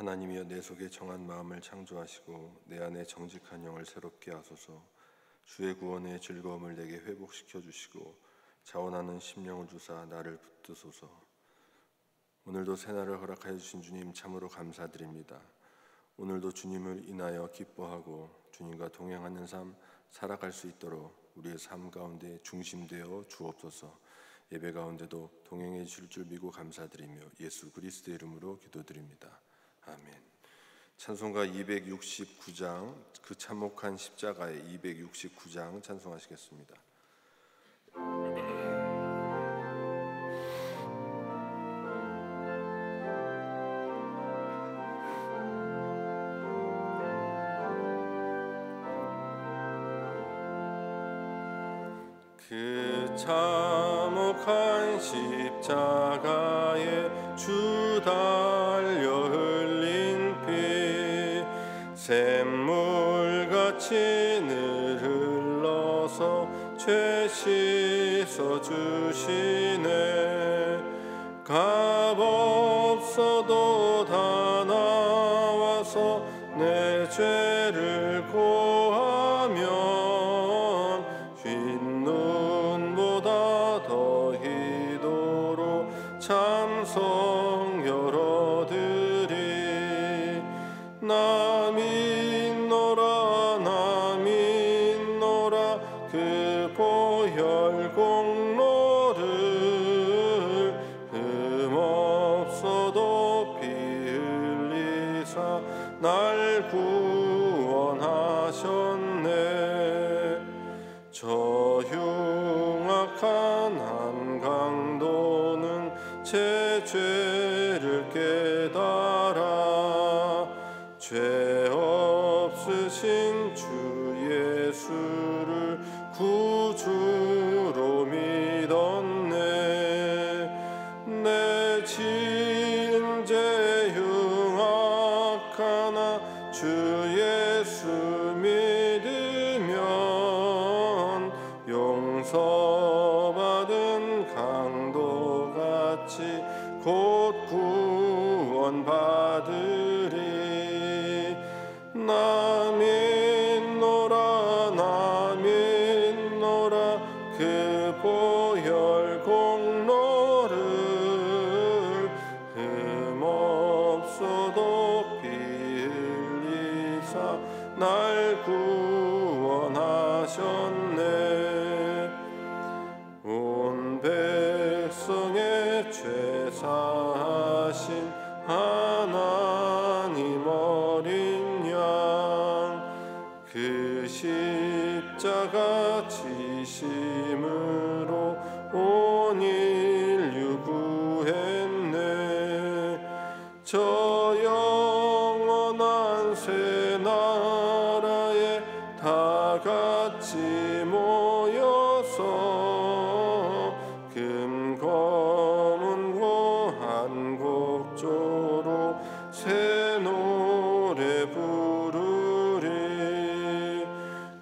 하나님이여 내 속에 정한 마음을 창조하시고 내 안에 정직한 영을 새롭게 하소서. 주의 구원의 즐거움을 내게 회복시켜 주시고 자원하는 심령을 주사 나를 붙드소서. 오늘도 새날을 허락하여 주신 주님 참으로 감사드립니다. 오늘도 주님을 인하여 기뻐하고 주님과 동행하는 삶 살아갈 수 있도록 우리의 삶 가운데 중심되어 주옵소서. 예배 가운데도 동행해 주실 줄 믿고 감사드리며 예수 그리스도의 이름으로 기도드립니다. 아멘. 찬송가 269장, 그 참혹한 십자가의 269장 찬송하시겠습니다. 그 참혹한 십자가에 주 달려 흘린 피 샘물같이 늘 흘러서 죄 씻어 주시네. 값없어도 다 나와서 내 죄를 고하면 참성 열어드리. 나 믿노라 나 믿노라 그 보혈 공로를 흠없어도 피 흘리사 날 구원하셨네. 저 흉악한 한강도는 제 죄를 깨달아 죄 없으신 주 예수를 구주로 믿었네. 내 지은 죄 흉악하나 주 예수 믿으면 용서받은 강도같이 곧 구원받으리. 나 믿노라 나 믿노라 그 보혈 공로를 흠없어도 피 흘리사 날 구원하셨네. 온 백성의 죄 사하신 하나님 어린 양 그 십자가 지심으로 온 인류 구했네. 저 영원한 새 나라에 다 같이 모여서 금 검은고 한 곡조로 새 노래 부르리.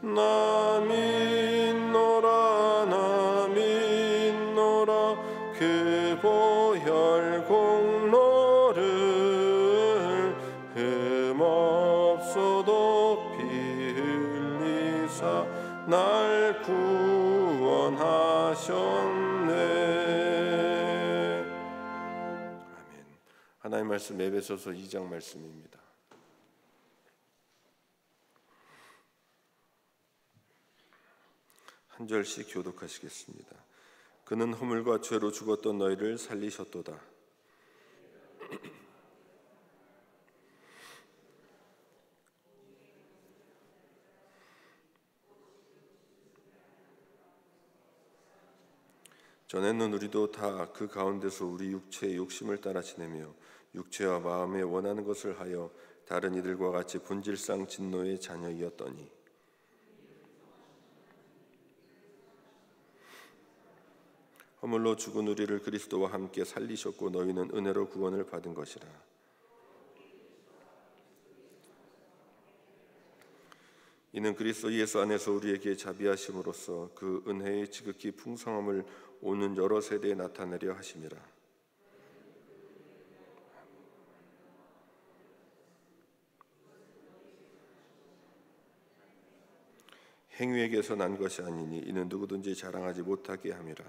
나 믿노라 나 믿노라 그 보혈 공로를 흠없어도 피 흘리사 날 구원하셨네. 아멘. 하나님 말씀 에베소서 2장 말씀입니다. 한 절씩 교독하시겠습니다. 그는 허물과 죄로 죽었던 너희를 살리셨도다. 전에는 우리도 다 그 가운데서 우리 육체의 욕심을 따라 지내며 육체와 마음에 원하는 것을 하여 다른 이들과 같이 본질상 진노의 자녀이었더니 허물로 죽은 우리를 그리스도와 함께 살리셨고 너희는 은혜로 구원을 받은 것이라. 이는 그리스도 예수 안에서 우리에게 자비하심으로써 그 은혜의 지극히 풍성함을 오는 여러 세대에 나타내려 하심이라. 행위에게서 난 것이 아니니 이는 누구든지 자랑하지 못하게 함이라.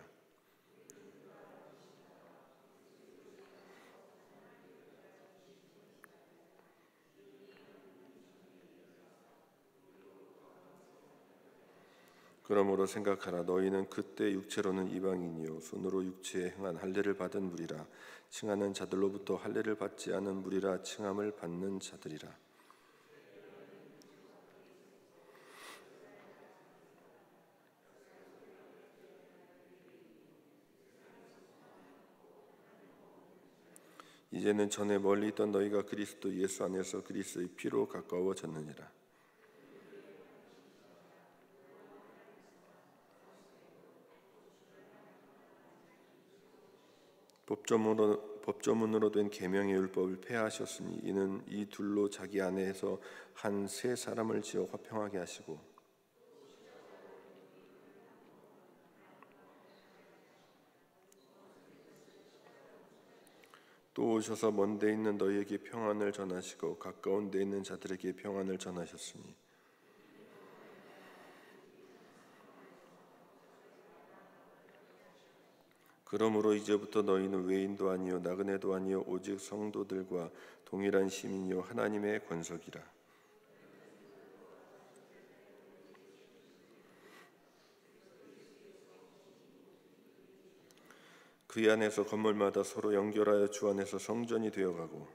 그러므로 생각하라. 너희는 그때 육체로는 이방인이요 손으로 육체에 행한 할례를 받은 무리라. 칭하는 자들로부터 할례를 받지 않은 무리라. 칭함을 받는 자들이라. 이제는 전에 멀리 있던 너희가 그리스도 예수 안에서 그리스도의 피로 가까워졌느니라. 법조문으로 된 계명의 율법을 폐하셨으니 이는 이 둘로 자기 안에서 한 세 사람을 지어 화평하게 하시고 또 오셔서 먼 데 있는 너희에게 평안을 전하시고 가까운 데 있는 자들에게 평안을 전하셨으니 그러므로 이제부터 너희는 외인도 아니요 나그네도 아니요 오직 성도들과 동일한 시민이요 하나님의 권속이라. 그 안에서 건물마다 서로 연결하여 주 안에서 성전이 되어가고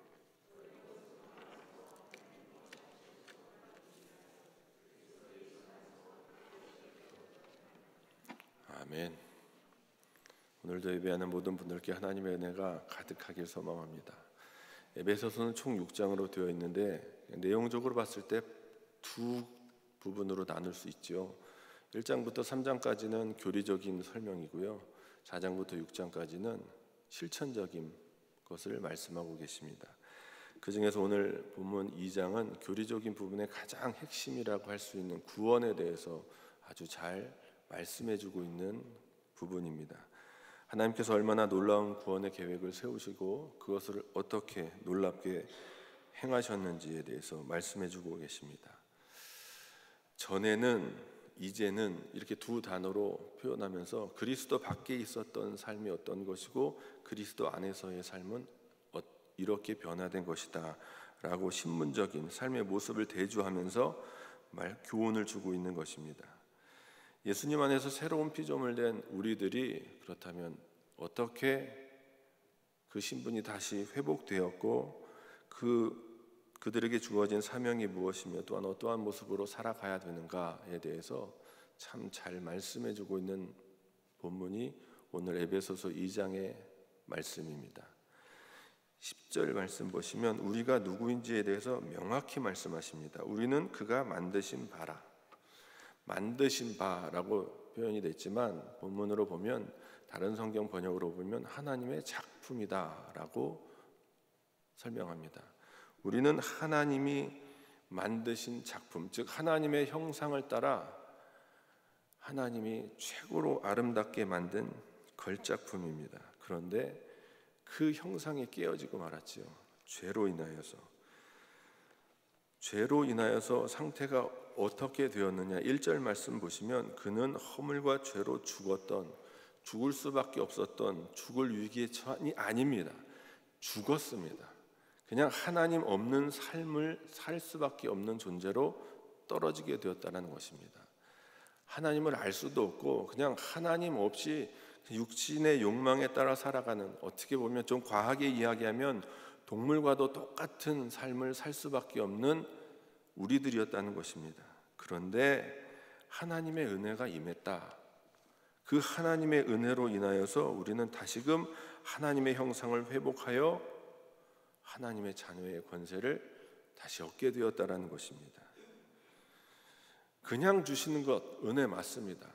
아멘. 오늘도 예배하는 모든 분들께 하나님의 은혜가 가득하길 소망합니다. 에베소서는 총 6장으로 되어 있는데 내용적으로 봤을 때 두 부분으로 나눌 수 있죠. 1장부터 3장까지는 교리적인 설명이고요. 4장부터 6장까지는 실천적인 것을 말씀하고 계십니다. 그 중에서 오늘 본문 2장은 교리적인 부분의 가장 핵심이라고 할 수 있는 구원에 대해서 아주 잘 말씀해주고 있는 부분입니다. 하나님께서 얼마나 놀라운 구원의 계획을 세우시고 그것을 어떻게 놀랍게 행하셨는지에 대해서 말씀해주고 계십니다. 전에는 이제는 이렇게 두 단어로 표현하면서 그리스도 밖에 있었던 삶이 어떤 것이고 그리스도 안에서의 삶은 이렇게 변화된 것이다 라고 신문적인 삶의 모습을 대조하면서 교훈을 주고 있는 것입니다. 예수님 안에서 새로운 피조물 된 우리들이 그렇다면 어떻게 그 신분이 다시 회복되었고 그들에게 주어진 사명이 무엇이며 또한 어떠한 모습으로 살아가야 되는가에 대해서 참 잘 말씀해주고 있는 본문이 오늘 에베소서 2장의 말씀입니다. 10절 말씀 보시면 우리가 누구인지에 대해서 명확히 말씀하십니다. 우리는 그가 만드신 바라. 만드신 바라고 표현이 됐지만 본문으로 보면 다른 성경 번역으로 보면 하나님의 작품이다라고 설명합니다. 우리는 하나님이 만드신 작품, 즉 하나님의 형상을 따라 하나님이 최고로 아름답게 만든 걸작품입니다. 그런데 그 형상이 깨어지고 말았지요. 죄로 인하여서 상태가 어떻게 되었느냐. 1절 말씀 보시면 그는 허물과 죄로 죽을 수밖에 없었던 죽을 위기에 처한이 아닙니다. 죽었습니다. 그냥 하나님 없는 삶을 살 수밖에 없는 존재로 떨어지게 되었다는 것입니다. 하나님을 알 수도 없고 그냥 하나님 없이 육신의 욕망에 따라 살아가는, 어떻게 보면 좀 과하게 이야기하면 동물과도 똑같은 삶을 살 수밖에 없는 우리들이었다는 것입니다. 그런데 하나님의 은혜가 임했다. 그 하나님의 은혜로 인하여서 우리는 다시금 하나님의 형상을 회복하여 하나님의 자녀의 권세를 다시 얻게 되었다라는 것입니다. 그냥 주시는 것 은혜 맞습니다.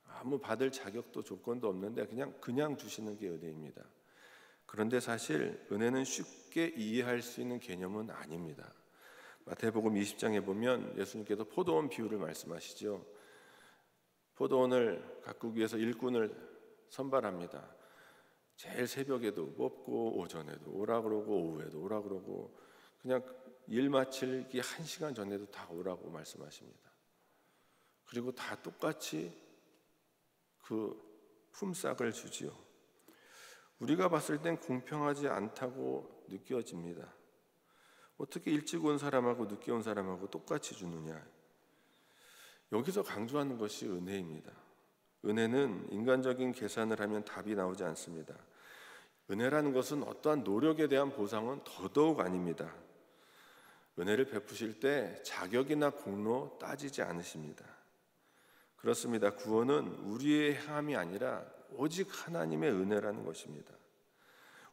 아무 받을 자격도 조건도 없는데 그냥 주시는 게 은혜입니다. 그런데 사실 은혜는 쉽게 이해할 수 있는 개념은 아닙니다. 마태복음 20장에 보면 예수님께서 포도원 비유를 말씀하시죠. 포도원을 가꾸기 위해서 일꾼을 선발합니다. 제일 새벽에도 뽑고 오전에도 오라 그러고 오후에도 오라 그러고 그냥 일 마치기 1시간 전에도 다 오라고 말씀하십니다. 그리고 다 똑같이 그 품삯을 주지요. 우리가 봤을 땐 공평하지 않다고 느껴집니다. 어떻게 일찍 온 사람하고 늦게 온 사람하고 똑같이 주느냐. 여기서 강조하는 것이 은혜입니다. 은혜는 인간적인 계산을 하면 답이 나오지 않습니다. 은혜라는 것은 어떠한 노력에 대한 보상은 더더욱 아닙니다. 은혜를 베푸실 때 자격이나 공로 따지지 않으십니다. 그렇습니다. 구원은 우리의 행함이 아니라 오직 하나님의 은혜라는 것입니다.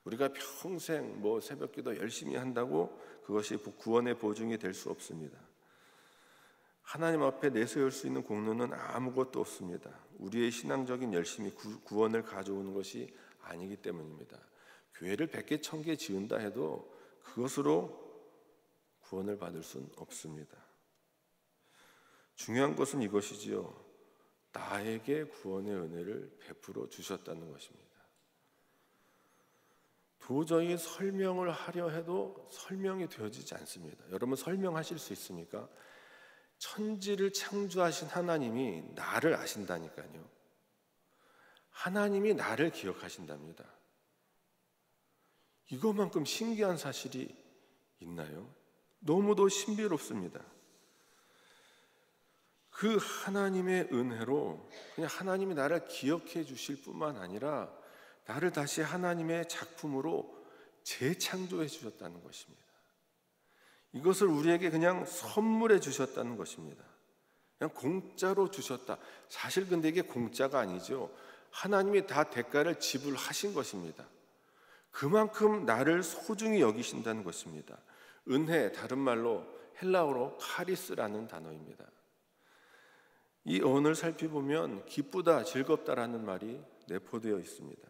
우리가 평생 새벽기도 열심히 한다고 그것이 구원의 보증이 될 수 없습니다. 하나님 앞에 내세울 수 있는 공로는 아무것도 없습니다. 우리의 신앙적인 열심이 구원을 가져오는 것이 아니기 때문입니다. 교회를 100개 1000개 지은다 해도 그것으로 구원을 받을 수는 없습니다. 중요한 것은 이것이지요. 나에게 구원의 은혜를 베풀어 주셨다는 것입니다. 도저히 설명을 하려 해도 설명이 되어지지 않습니다. 여러분 설명하실 수 있습니까? 천지를 창조하신 하나님이 나를 아신다니까요. 하나님이 나를 기억하신답니다. 이것만큼 신기한 사실이 있나요? 너무도 신비롭습니다. 그 하나님의 은혜로 그냥 하나님이 나를 기억해 주실 뿐만 아니라 나를 다시 하나님의 작품으로 재창조해 주셨다는 것입니다. 이것을 우리에게 그냥 선물해 주셨다는 것입니다. 그냥 공짜로 주셨다. 사실 근데 이게 공짜가 아니죠. 하나님이 다 대가를 지불하신 것입니다. 그만큼 나를 소중히 여기신다는 것입니다. 은혜, 다른 말로 헬라어로 카리스라는 단어입니다. 이 언어를 살펴보면 기쁘다, 즐겁다라는 말이 내포되어 있습니다.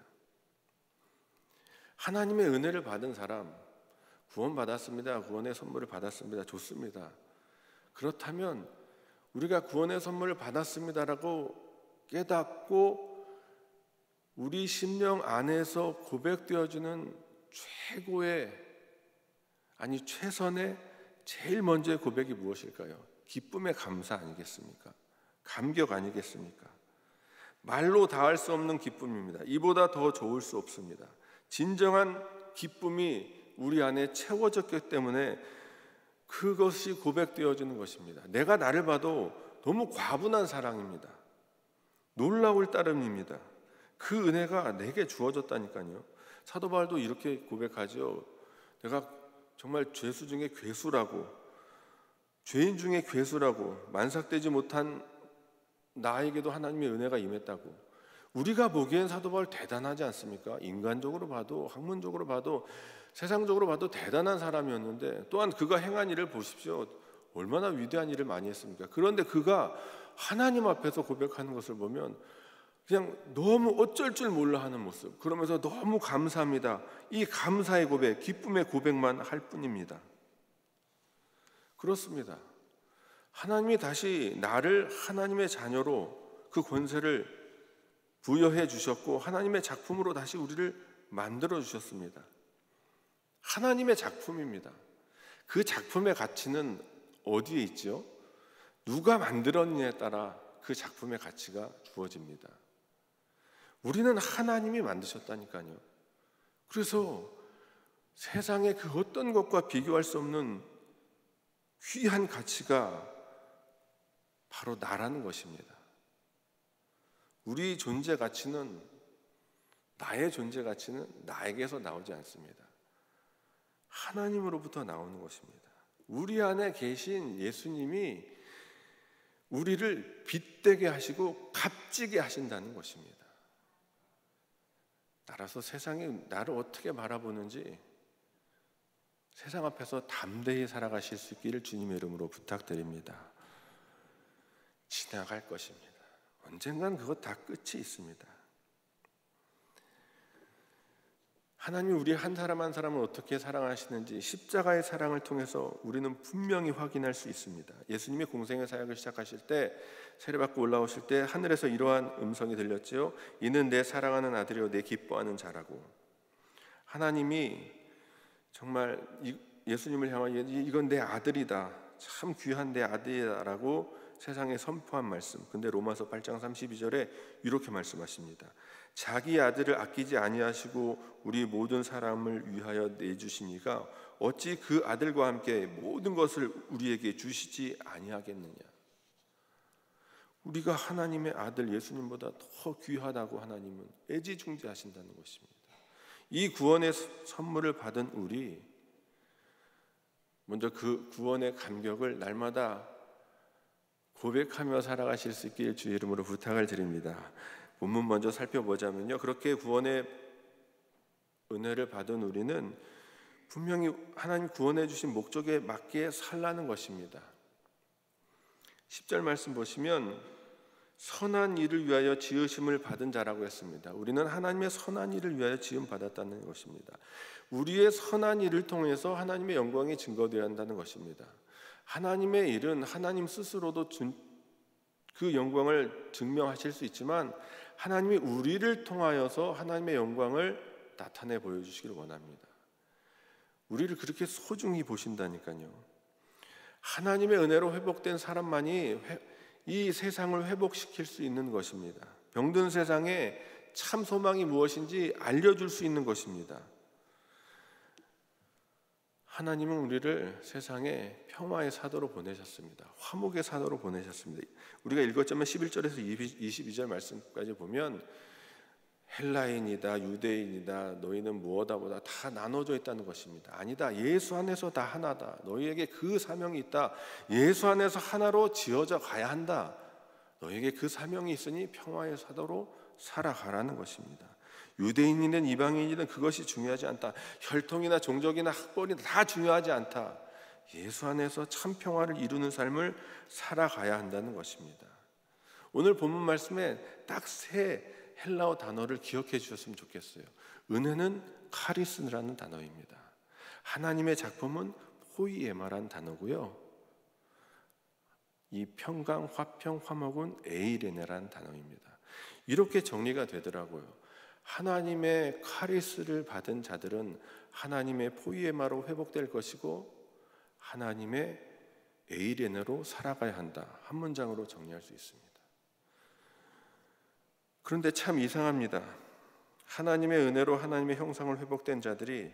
하나님의 은혜를 받은 사람, 구원받았습니다. 구원의 선물을 받았습니다. 좋습니다. 그렇다면 우리가 구원의 선물을 받았습니다라고 깨닫고 우리 심령 안에서 고백되어지는 최선의 제일 먼저의 고백이 무엇일까요? 기쁨의 감사 아니겠습니까? 감격 아니겠습니까? 말로 다할 수 없는 기쁨입니다. 이보다 더 좋을 수 없습니다. 진정한 기쁨이 우리 안에 채워졌기 때문에 그것이 고백되어지는 것입니다. 내가 나를 봐도 너무 과분한 사랑입니다. 놀라울 따름입니다. 그 은혜가 내게 주어졌다니까요. 사도 바울도 이렇게 고백하죠. 내가 정말 죄수 중에 괴수라고, 죄인 중에 괴수라고, 만삭되지 못한 나에게도 하나님의 은혜가 임했다고. 우리가 보기엔 사도 바울 대단하지 않습니까? 인간적으로 봐도, 학문적으로 봐도, 세상적으로 봐도 대단한 사람이었는데, 또한 그가 행한 일을 보십시오. 얼마나 위대한 일을 많이 했습니까? 그런데 그가 하나님 앞에서 고백하는 것을 보면 그냥 너무 어쩔 줄 몰라 하는 모습, 그러면서 너무 감사합니다. 이 감사의 고백, 기쁨의 고백만 할 뿐입니다. 그렇습니다. 하나님이 다시 나를 하나님의 자녀로 그 권세를 부여해 주셨고 하나님의 작품으로 다시 우리를 만들어 주셨습니다. 하나님의 작품입니다. 그 작품의 가치는 어디에 있죠? 누가 만들었느냐에 따라 그 작품의 가치가 주어집니다. 우리는 하나님이 만드셨다니까요. 그래서 세상의 그 어떤 것과 비교할 수 없는 귀한 가치가 바로 나라는 것입니다. 우리 존재 가치는, 나의 존재 가치는 나에게서 나오지 않습니다. 하나님으로부터 나오는 것입니다. 우리 안에 계신 예수님이 우리를 빛되게 하시고 값지게 하신다는 것입니다. 따라서 세상이 나를 어떻게 바라보는지 세상 앞에서 담대히 살아가실 수 있기를 주님의 이름으로 부탁드립니다. 지나갈 것입니다. 언젠간 그것 다 끝이 있습니다. 하나님이 우리 한 사람 한 사람을 어떻게 사랑하시는지 십자가의 사랑을 통해서 우리는 분명히 확인할 수 있습니다. 예수님이 공생의 사역을 시작하실 때, 세례받고 올라오실 때 하늘에서 이러한 음성이 들렸지요. 이는 내 사랑하는 아들이요 내 기뻐하는 자라고. 하나님이 정말 예수님을 향하여 이건 내 아들이다, 참 귀한 내 아들이다라고 세상에 선포한 말씀. 근데 로마서 8장 32절에 이렇게 말씀하십니다. 자기 아들을 아끼지 아니하시고 우리 모든 사람을 위하여 내주시니가 어찌 그 아들과 함께 모든 것을 우리에게 주시지 아니하겠느냐. 우리가 하나님의 아들 예수님보다 더 귀하다고 하나님은 애지중지하신다는 것입니다. 이 구원의 선물을 받은 우리, 먼저 그 구원의 감격을 날마다 고백하며 살아가실 수 있기를 주의 이름으로 부탁을 드립니다. 본문 먼저 살펴보자면요, 그렇게 구원의 은혜를 받은 우리는 분명히 하나님 구원해 주신 목적에 맞게 살라는 것입니다. 10절 말씀 보시면 선한 일을 위하여 지으심을 받은 자라고 했습니다. 우리는 하나님의 선한 일을 위하여 지음 받았다는 것입니다. 우리의 선한 일을 통해서 하나님의 영광이 증거되어야 한다는 것입니다. 하나님의 일은 하나님 스스로도 그 영광을 증명하실 수 있지만 하나님이 우리를 통하여서 하나님의 영광을 나타내 보여주시기를 원합니다. 우리를 그렇게 소중히 보신다니까요. 하나님의 은혜로 회복된 사람만이 이 세상을 회복시킬 수 있는 것입니다. 병든 세상에 참 소망이 무엇인지 알려줄 수 있는 것입니다. 하나님은 우리를 세상에 평화의 사도로 보내셨습니다. 화목의 사도로 보내셨습니다. 우리가 읽었자면 11절에서 22절 말씀까지 보면 헬라인이다 유대인이다 너희는 무엇다 보다 다 나눠져 있다는 것입니다. 아니다, 예수 안에서 다 하나다. 너희에게 그 사명이 있다. 예수 안에서 하나로 지어져 가야 한다. 너희에게 그 사명이 있으니 평화의 사도로 살아가라는 것입니다. 유대인이든 이방인이든 그것이 중요하지 않다. 혈통이나 종족이나 학벌이나 다 중요하지 않다. 예수 안에서 참 평화를 이루는 삶을 살아가야 한다는 것입니다. 오늘 본문 말씀에 딱 세 헬라어 단어를 기억해 주셨으면 좋겠어요. 은혜는 카리스라는 단어입니다. 하나님의 작품은 포이에마라는 단어고요. 이 평강, 화평, 화목은 에이레네라는 단어입니다. 이렇게 정리가 되더라고요. 하나님의 카리스를 받은 자들은 하나님의 포이에마로 회복될 것이고 하나님의 에이레네로 살아가야 한다. 한 문장으로 정리할 수 있습니다. 그런데 참 이상합니다. 하나님의 은혜로 하나님의 형상을 회복된 자들이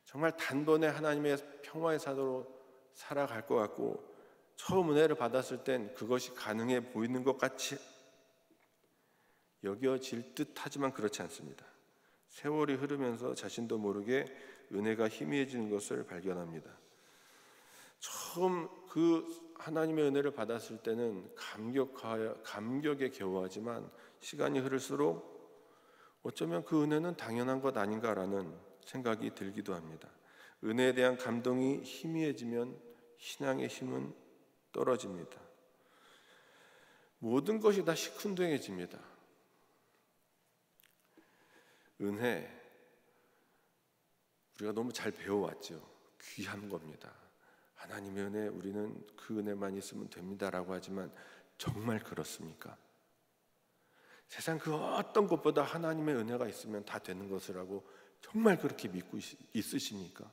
정말 단번에 하나님의 평화의 사도로 살아갈 것 같고 처음 은혜를 받았을 땐 그것이 가능해 보이는 것 같이 여겨질 듯 하지만 그렇지 않습니다. 세월이 흐르면서 자신도 모르게 은혜가 희미해지는 것을 발견합니다. 처음 그 하나님의 은혜를 받았을 때는 감격에 겨워하지만 시간이 흐를수록 어쩌면 그 은혜는 당연한 것 아닌가라는 생각이 들기도 합니다. 은혜에 대한 감동이 희미해지면 신앙의 힘은 떨어집니다. 모든 것이 다 시큰둥해집니다. 은혜, 우리가 너무 잘 배워왔죠. 귀한 겁니다. 하나님의 은혜, 우리는 그 은혜만 있으면 됩니다라고 하지만 정말 그렇습니까? 세상 그 어떤 것보다 하나님의 은혜가 있으면 다 되는 것이라고 정말 그렇게 믿고 있으십니까?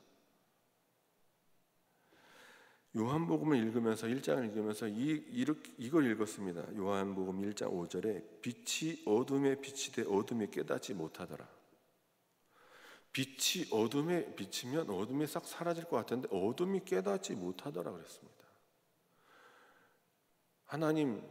요한복음을 읽으면서 1장을 읽으면서 이걸 읽었습니다. 요한복음 1장 5절에 빛이 어둠에 비치되 어둠이 깨닫지 못하더라. 빛이 어둠에 비치면 어둠이 싹 사라질 것 같은데 어둠이 깨닫지 못하더라 그랬습니다. 하나님의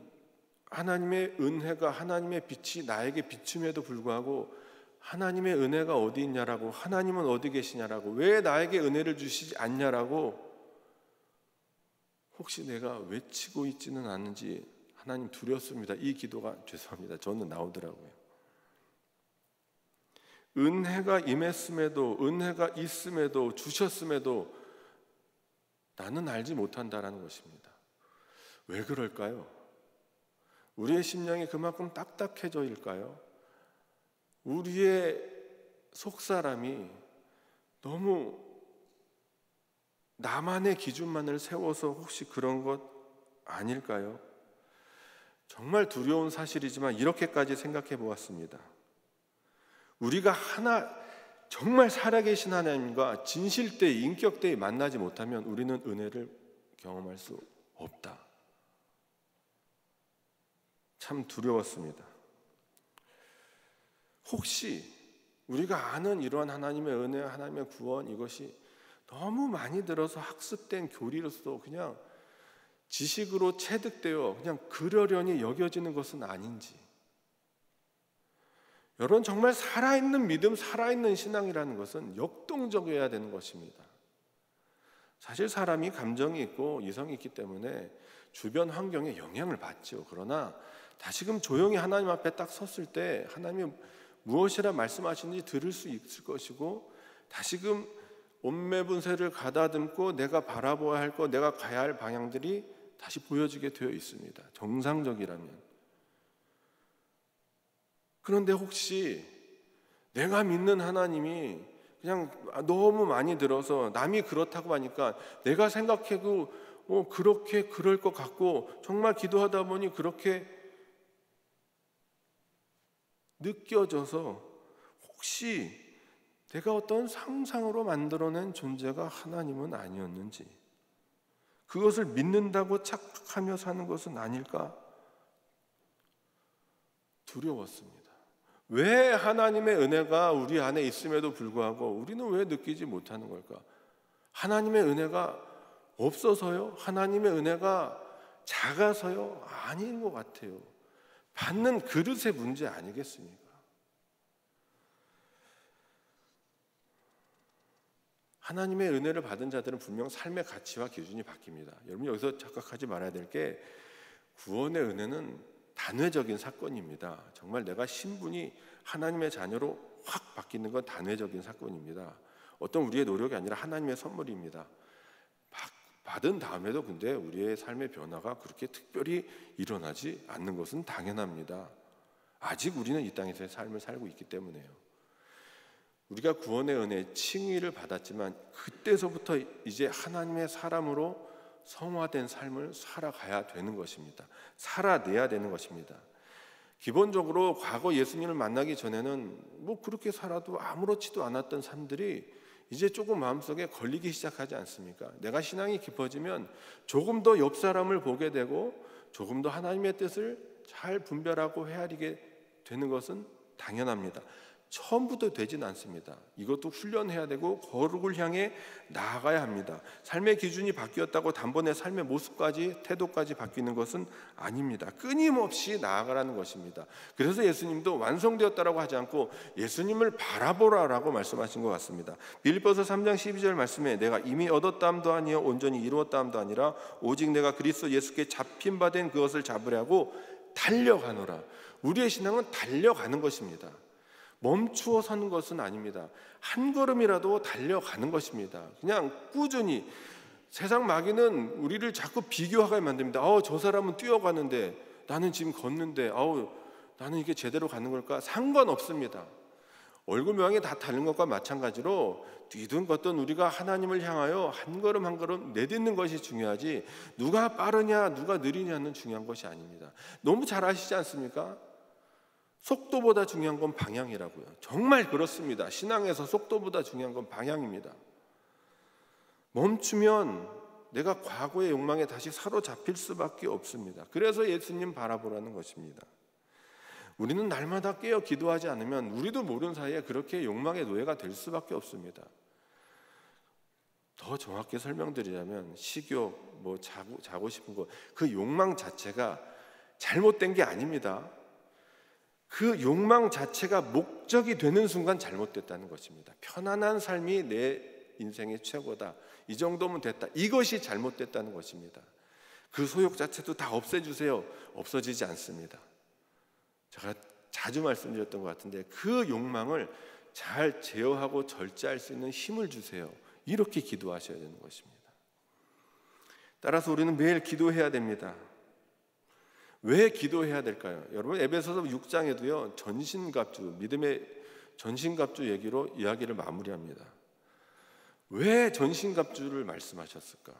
은혜가 하나님의 빛이 나에게 비춤에도 불구하고 하나님의 은혜가 어디 있냐라고 하나님은 어디 계시냐라고 왜 나에게 은혜를 주시지 않냐라고 혹시 내가 외치고 있지는 않은지 하나님 두렵습니다. 이 기도가 죄송합니다. 저는 나오더라고요. 은혜가 임했음에도 은혜가 있음에도 주셨음에도 나는 알지 못한다라는 것입니다. 왜 그럴까요? 우리의 심령이 그만큼 딱딱해져일까요? 우리의 속사람이 너무 나만의 기준만을 세워서 혹시 그런 것 아닐까요? 정말 두려운 사실이지만 이렇게까지 생각해 보았습니다. 우리가 정말 살아계신 하나님과 진실되이 인격되이 만나지 못하면 우리는 은혜를 경험할 수 없다. 참 두려웠습니다. 혹시 우리가 아는 이러한 하나님의 은혜, 하나님의 구원, 이것이 너무 많이 들어서 학습된 교리로서 그냥 지식으로 체득되어 그냥 그러려니 여겨지는 것은 아닌지, 여러분, 정말 살아있는 믿음, 살아있는 신앙이라는 것은 역동적이어야 되는 것입니다. 사실 사람이 감정이 있고 이성이 있기 때문에 주변 환경에 영향을 받죠. 그러나 다시금 조용히 하나님 앞에 딱 섰을 때 하나님이 무엇이라 말씀하시는지 들을 수 있을 것이고, 다시금 온매분세를 가다듬고 내가 바라보아야 할 것, 내가 가야 할 방향들이 다시 보여지게 되어 있습니다. 정상적이라면. 그런데 혹시 내가 믿는 하나님이 그냥 너무 많이 들어서 남이 그렇다고 하니까 내가 생각해도 그렇게 그럴 것 같고, 정말 기도하다 보니 그렇게 느껴져서 혹시 내가 어떤 상상으로 만들어낸 존재가 하나님은 아니었는지, 그것을 믿는다고 착각하며 사는 것은 아닐까 두려웠습니다. 왜 하나님의 은혜가 우리 안에 있음에도 불구하고 우리는 왜 느끼지 못하는 걸까? 하나님의 은혜가 없어서요? 하나님의 은혜가 작아서요? 아닌 것 같아요. 받는 그릇의 문제 아니겠습니까? 하나님의 은혜를 받은 자들은 분명 삶의 가치와 기준이 바뀝니다. 여러분, 여기서 착각하지 말아야 될 게, 구원의 은혜는 단회적인 사건입니다. 정말 내가 신분이 하나님의 자녀로 확 바뀌는 건 단회적인 사건입니다. 어떤 우리의 노력이 아니라 하나님의 선물입니다. 받은 다음에도 근데 우리의 삶의 변화가 그렇게 특별히 일어나지 않는 것은 당연합니다. 아직 우리는 이 땅에서의 삶을 살고 있기 때문에요. 우리가 구원의 은혜, 칭의를 받았지만 그때서부터 이제 하나님의 사람으로 성화된 삶을 살아가야 되는 것입니다. 살아내야 되는 것입니다. 기본적으로 과거 예수님을 만나기 전에는 그렇게 살아도 아무렇지도 않았던 삶들이 이제 조금 마음속에 걸리기 시작하지 않습니까? 내가 신앙이 깊어지면 조금 더 옆 사람을 보게 되고 조금 더 하나님의 뜻을 잘 분별하고 헤아리게 되는 것은 당연합니다. 처음부터 되진 않습니다. 이것도 훈련해야 되고 거룩을 향해 나아가야 합니다. 삶의 기준이 바뀌었다고 단번에 삶의 모습까지, 태도까지 바뀌는 것은 아닙니다. 끊임없이 나아가라는 것입니다. 그래서 예수님도 완성되었다라고 하지 않고 예수님을 바라보라라고 말씀하신 것 같습니다. 빌립보서 3장 12절 말씀에 내가 이미 얻었다함도 아니요 온전히 이루었다함도 아니라 오직 내가 그리스도 예수께 잡힌 바 된 그것을 잡으려고 달려가노라. 우리의 신앙은 달려가는 것입니다. 멈추어 서는 것은 아닙니다. 한 걸음이라도 달려가는 것입니다. 그냥 꾸준히. 세상 마귀는 우리를 자꾸 비교하게 만듭니다. 저 사람은 뛰어가는데 나는 지금 걷는데 나는 이게 제대로 가는 걸까? 상관없습니다. 얼굴 모양이 다 다른 것과 마찬가지로 뛰든 걷든 우리가 하나님을 향하여 한 걸음 한 걸음 내딛는 것이 중요하지, 누가 빠르냐 누가 느리냐는 중요한 것이 아닙니다. 너무 잘 아시지 않습니까? 속도보다 중요한 건 방향이라고요. 정말 그렇습니다. 신앙에서 속도보다 중요한 건 방향입니다. 멈추면 내가 과거의 욕망에 다시 사로잡힐 수밖에 없습니다. 그래서 예수님 바라보라는 것입니다. 우리는 날마다 깨어 기도하지 않으면 우리도 모르는 사이에 그렇게 욕망의 노예가 될 수밖에 없습니다. 더 정확히 설명드리자면 식욕, 자고 싶은 것, 그 욕망 자체가 잘못된 게 아닙니다. 그 욕망 자체가 목적이 되는 순간 잘못됐다는 것입니다. 편안한 삶이 내 인생의 최고다, 이 정도면 됐다, 이것이 잘못됐다는 것입니다. 그 소욕 자체도 다 없애주세요. 없어지지 않습니다. 제가 자주 말씀드렸던 것 같은데 그 욕망을 잘 제어하고 절제할 수 있는 힘을 주세요. 이렇게 기도하셔야 되는 것입니다. 따라서 우리는 매일 기도해야 됩니다. 왜 기도해야 될까요? 여러분, 에베소서 6장에도요 전신갑주, 믿음의 전신갑주 얘기로 이야기를 마무리합니다. 왜 전신갑주를 말씀하셨을까?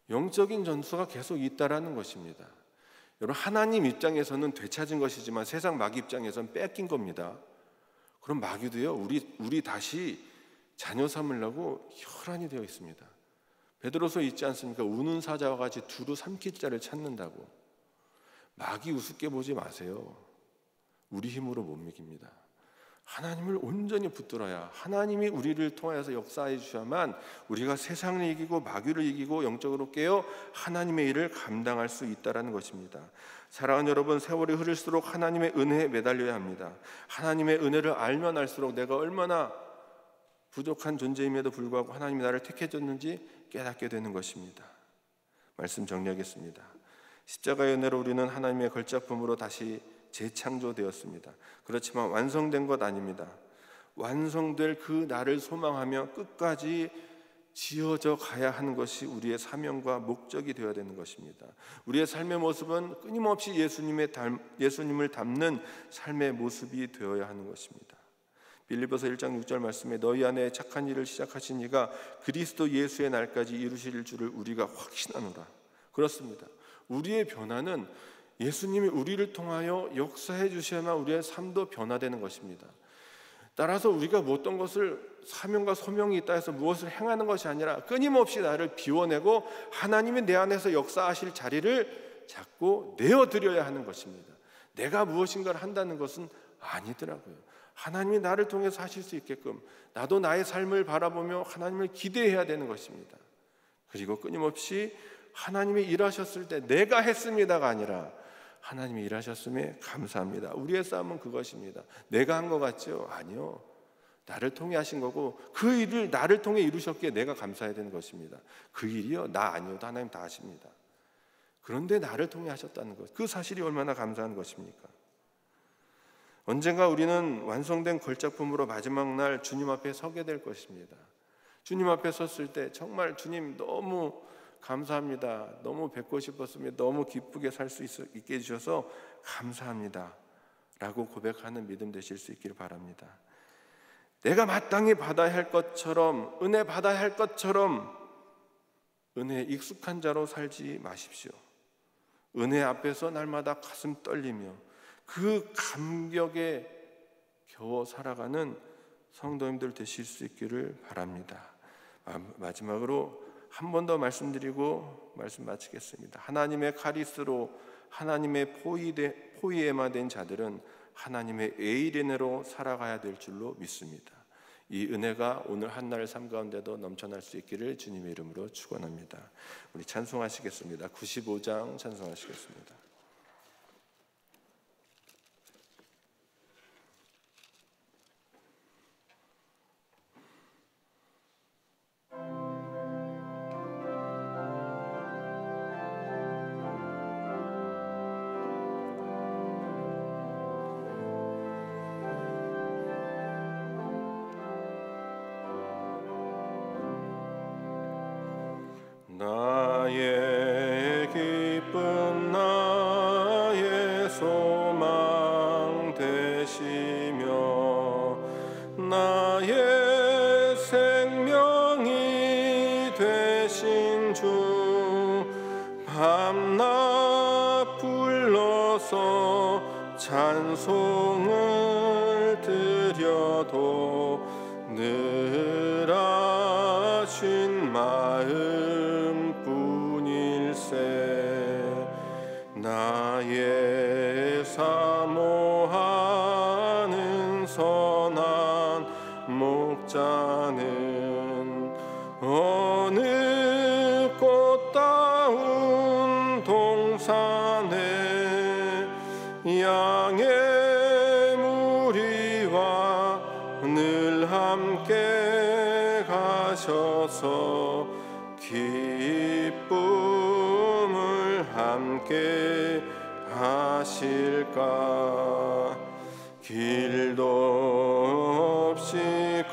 영적인 전투가 계속 있다라는 것입니다. 여러분, 하나님 입장에서는 되찾은 것이지만 세상 마귀 입장에서는 뺏긴 겁니다. 그럼 마귀도요 우리 다시 자녀 삼으려고 혈안이 되어 있습니다. 베드로서 있지 않습니까? 우는 사자와 같이 두루 삼킬 자를 찾는다고. 마귀 우습게 보지 마세요. 우리 힘으로 못 이깁니다. 하나님을 온전히 붙들어야, 하나님이 우리를 통하여서 역사해 주셔야만 우리가 세상을 이기고 마귀를 이기고 영적으로 깨어 하나님의 일을 감당할 수 있다는 것입니다. 사랑하는 여러분, 세월이 흐를수록 하나님의 은혜에 매달려야 합니다. 하나님의 은혜를 알면 알수록 내가 얼마나 부족한 존재임에도 불구하고 하나님이 나를 택해줬는지 깨닫게 되는 것입니다. 말씀 정리하겠습니다. 십자가의 은혜로 우리는 하나님의 걸작품으로 다시 재창조되었습니다. 그렇지만 완성된 것 아닙니다. 완성될 그 날을 소망하며 끝까지 지어져 가야 하는 것이 우리의 사명과 목적이 되어야 되는 것입니다. 우리의 삶의 모습은 끊임없이 예수님을 닮는 삶의 모습이 되어야 하는 것입니다. 빌립보서 1장 6절 말씀에 너희 안에 착한 일을 시작하신 이가 그리스도 예수의 날까지 이루실 줄을 우리가 확신하노라. 그렇습니다. 우리의 변화는 예수님이 우리를 통하여 역사해 주셔야만 우리의 삶도 변화되는 것입니다. 따라서 우리가 어떤 것을 사명과 소명이 있다 해서 무엇을 행하는 것이 아니라 끊임없이 나를 비워내고 하나님이 내 안에서 역사하실 자리를 자꾸 내어드려야 하는 것입니다. 내가 무엇인가를 한다는 것은 아니더라고요. 하나님이 나를 통해서 하실 수 있게끔 나도 나의 삶을 바라보며 하나님을 기대해야 되는 것입니다. 그리고 끊임없이 하나님이 일하셨을 때 내가 했습니다가 아니라 하나님이 일하셨음에 감사합니다. 우리의 싸움은 그것입니다. 내가 한 것 같죠? 아니요. 나를 통해 하신 거고 그 일을 나를 통해 이루셨기에 내가 감사해야 되는 것입니다. 그 일이요? 나 아니어도 하나님 다 하십니다. 그런데 나를 통해 하셨다는 것, 그 사실이 얼마나 감사한 것입니까? 언젠가 우리는 완성된 걸작품으로 마지막 날 주님 앞에 서게 될 것입니다. 주님 앞에 섰을 때 정말 주님 너무 감사합니다. 너무 뵙고 싶었습니다. 너무 기쁘게 살 수 있게 해주셔서 감사합니다 라고 고백하는 믿음 되실 수 있기를 바랍니다. 내가 마땅히 받아야 할 것처럼, 은혜 받아야 할 것처럼 은혜에 익숙한 자로 살지 마십시오. 은혜 앞에서 날마다 가슴 떨리며 그 감격에 겨워 살아가는 성도님들 되실 수 있기를 바랍니다. 마지막으로 한 번 더 말씀드리고 말씀 마치겠습니다. 하나님의 카리스로 하나님의 포이에마된 자들은 하나님의 에이레네로 살아가야 될 줄로 믿습니다. 이 은혜가 오늘 한날 삶 가운데도 넘쳐날 수 있기를 주님의 이름으로 축원합니다. 우리 찬송하시겠습니다. 95장 찬송하시겠습니다. 나의 기쁨 나의 소망 되시며 나의 생명이 되신 주 밤낮 불러서 찬송을 드려도 늘 아신 마음뿐일세 나의 사모하는 선한 목자는 어느 꽃다운 동산에 양의 무리와 늘 함께 가셔서 기쁨을 함께 하실까 길도 없이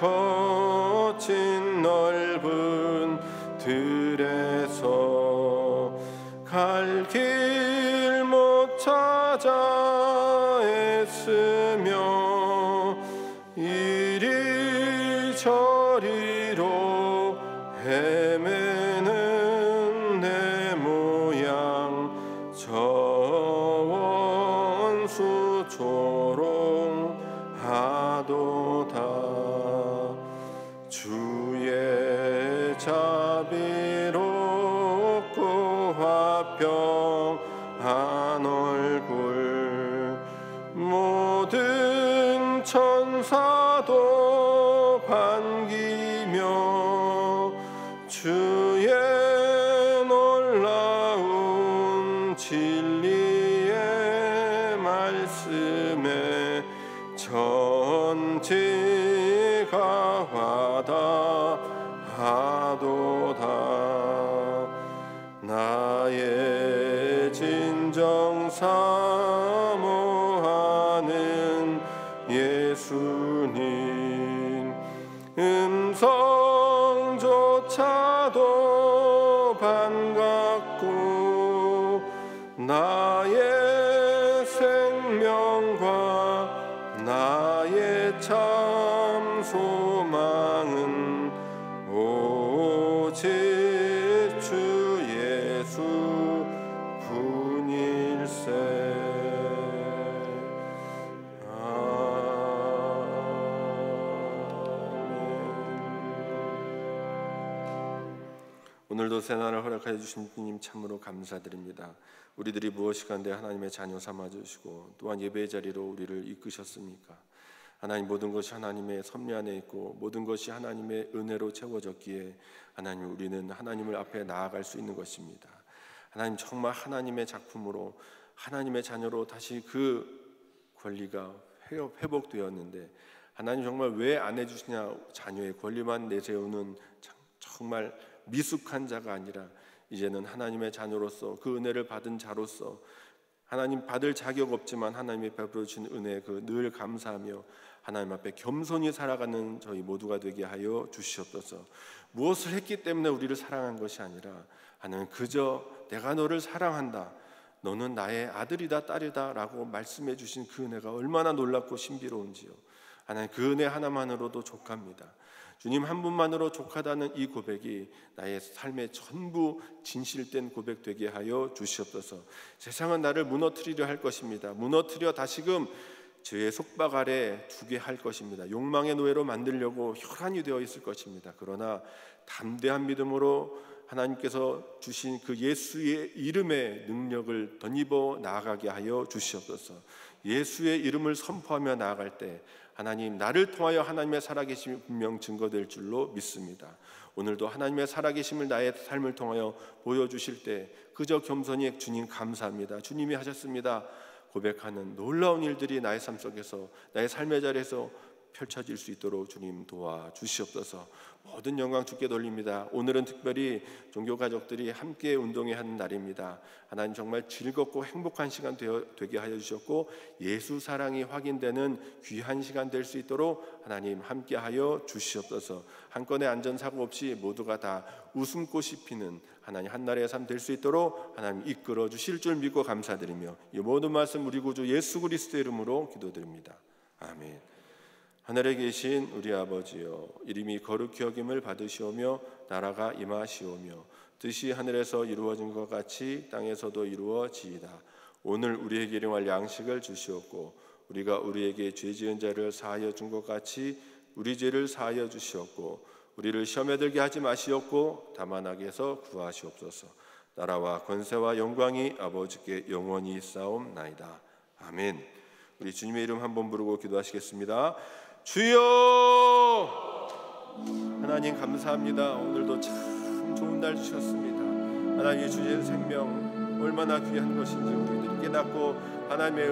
거친 넓은 들에서 갈 길 못 찾아 애쓰며 이리저리로 헤매는 내 모양 저 원수 조롱하도다 주의 자비롭고 화평한 얼굴 모든 천사도 반기며 주의 놀라운 진리의 말씀에 천지가 화답하도다. 나의 진정 사모하는 예수님, 음성조차도 반갑고 나의 생명과 나의 참 소망은 오직 주 예수 분일세. 오늘도 새날을 허락하여 주신 주님 참으로 감사드립니다. 우리들이 무엇이 간데 하나님의 자녀 삼아주시고 또한 예배의 자리로 우리를 이끄셨습니까? 하나님, 모든 것이 하나님의 섭리 안에 있고 모든 것이 하나님의 은혜로 채워졌기에 하나님, 우리는 하나님을 앞에 나아갈 수 있는 것입니다. 하나님, 정말 하나님의 작품으로 하나님의 자녀로 다시 그 권리가 회복되었는데 하나님 정말 왜 안 해주시냐, 자녀의 권리만 내세우는 정말 미숙한 자가 아니라 이제는 하나님의 자녀로서 그 은혜를 받은 자로서 하나님 받을 자격 없지만 하나님이 베풀어 주신 은혜에 늘 감사하며 하나님 앞에 겸손히 살아가는 저희 모두가 되게 하여 주시옵소서. 무엇을 했기 때문에 우리를 사랑한 것이 아니라 하나님, 그저 내가 너를 사랑한다, 너는 나의 아들이다 딸이다 라고 말씀해 주신 그 은혜가 얼마나 놀랍고 신비로운지요. 하나님, 그 은혜 하나만으로도 족합니다. 주님 한 분만으로 족하다는 이 고백이 나의 삶의 전부 진실된 고백 되게 하여 주시옵소서. 세상은 나를 무너뜨리려 할 것입니다. 무너뜨려 다시금 죄의 속박 아래 두게 할 것입니다. 욕망의 노예로 만들려고 혈안이 되어 있을 것입니다. 그러나 담대한 믿음으로 하나님께서 주신 그 예수의 이름의 능력을 덧입어 나아가게 하여 주시옵소서. 예수의 이름을 선포하며 나아갈 때 하나님, 나를 통하여 하나님의 살아계심이 분명 증거될 줄로 믿습니다. 오늘도 하나님의 살아계심을 나의 삶을 통하여 보여주실 때 그저 겸손히 주님 감사합니다, 주님이 하셨습니다 고백하는 놀라운 일들이 나의 삶 속에서, 나의 삶의 자리에서 펼쳐질 수 있도록 주님 도와주시옵소서. 모든 영광 주께 돌립니다. 오늘은 특별히 종교 가족들이 함께 운동회 하는 날입니다. 하나님, 정말 즐겁고 행복한 시간 되게 하여 주셨고 예수 사랑이 확인되는 귀한 시간 될 수 있도록 하나님 함께 하여 주시옵소서. 한 건의 안전사고 없이 모두가 다 웃음꽃이 피는 하나님 한날의 삶 될 수 있도록 하나님 이끌어 주실 줄 믿고 감사드리며 이 모든 말씀 우리 구주 예수 그리스도의 이름으로 기도드립니다. 아멘. 하늘에 계신 우리 아버지여, 이름이 거룩히 여김을 받으시오며 나라가 임하시오며 뜻이 하늘에서 이루어진 것 같이 땅에서도 이루어지이다. 오늘 우리에게 일용할 양식을 주시옵고 우리가 우리에게 죄 지은 자를 사하여 준 것 같이 우리 죄를 사하여 주시옵고 우리를 시험에 들게 하지 마시옵고 다만 악에서 구하시옵소서. 나라와 권세와 영광이 아버지께 영원히 있사옵나이다. 아멘. 우리 주님의 이름 한번 부르고 기도하시겠습니다. 주여! 하나님 감사합니다. 오늘도 참 좋은 날 주셨습니다. 하나님의 주의 생명 얼마나 귀한 것인지 우리들이 깨닫고 하나님의